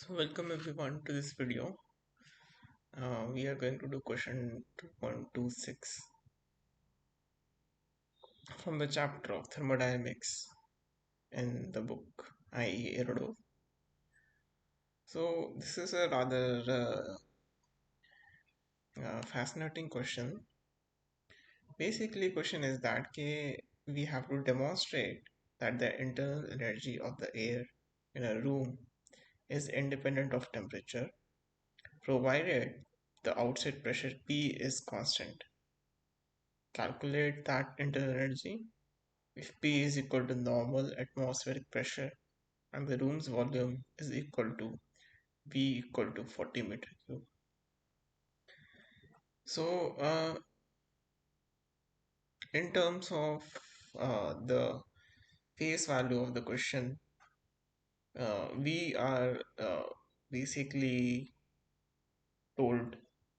So welcome everyone to this video. We are going to do question 2.26 from the chapter of thermodynamics in the book, i.e. Irodov. So this is a rather fascinating question. Basically, question is that we have to demonstrate that the internal energy of the air in a room is independent of temperature, provided the outside pressure P is constant. Calculate that internal energy if P is equal to normal atmospheric pressure and the room's volume is equal to V equal to 40 meter cube. So, in terms of the face value of the question, we are basically told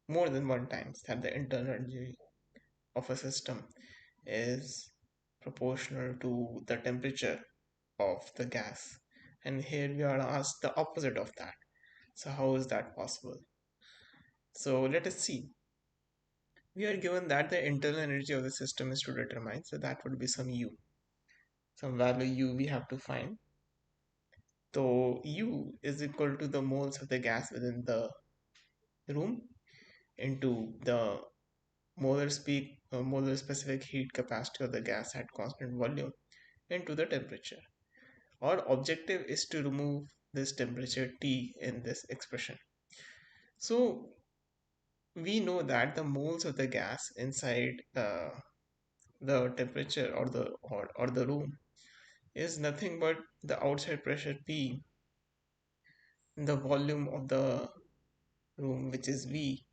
more than one times that the internal energy of a system is proportional to the temperature of the gas. And here we are asked the opposite of that. So how is that possible? So let us see. We are given that the internal energy of the system is to determine. So that would be some U. Some value U we have to find. So U is equal to the moles of the gas within the room into the molar specific heat capacity of the gas at constant volume into the temperature. Our objective is to remove this temperature T in this expression. So we know that the moles of the gas inside the temperature or the room is nothing but the outside pressure P, the volume of the room which is V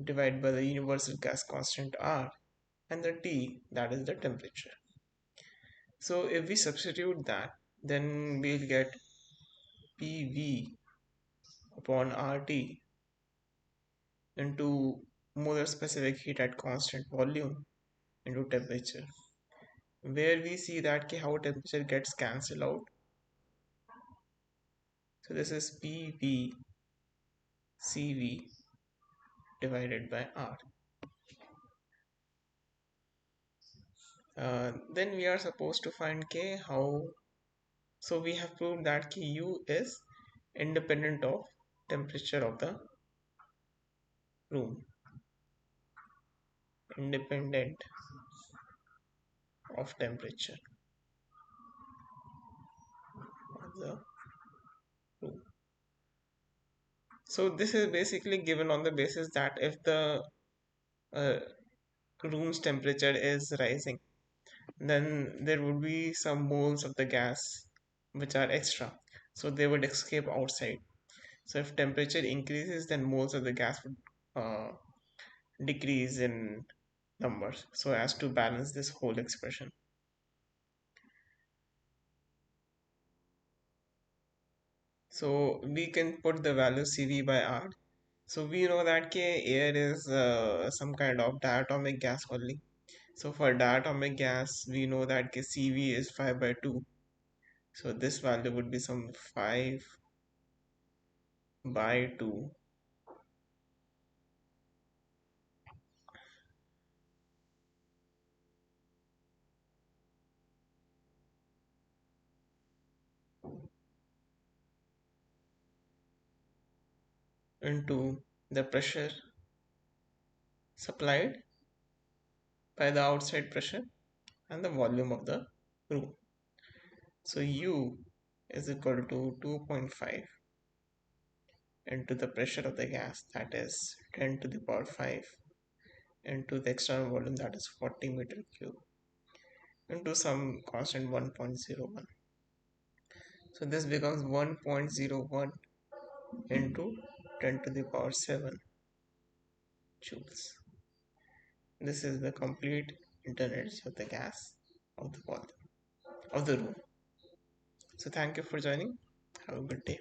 divided by the universal gas constant R, and the T, that is the temperature. So if we substitute that, then we'll get PV upon RT into molar specific heat at constant volume into temperature, where we see that how temperature gets cancelled out. So this is PV CV divided by R. Then we are supposed to find K how. So we have proved that Ku is independent of temperature of the room. Independent of temperature of the room. So this is basically given on the basis that if the uh, room's temperature is rising, then there would be some moles of the gas which are extra. So they would escape outside. So if temperature increases, then moles of the gas would decrease in numbers so as to balance this whole expression. So we can put the value Cv by R. So we know that air is some kind of diatomic gas only. So for diatomic gas, we know that Cv is 5 by 2. So this value would be some 5 by 2 into the pressure supplied by the outside pressure and the volume of the room. So U is equal to 2.5 into the pressure of the gas, that is 10 to the power 5, into the external volume, that is 40 meter cube, into some constant 1.01. So this becomes 1.01 into 10 to the power 7 joules. This is the complete internal energy of the gas of the volume of the room. So thank you for joining. Have a good day.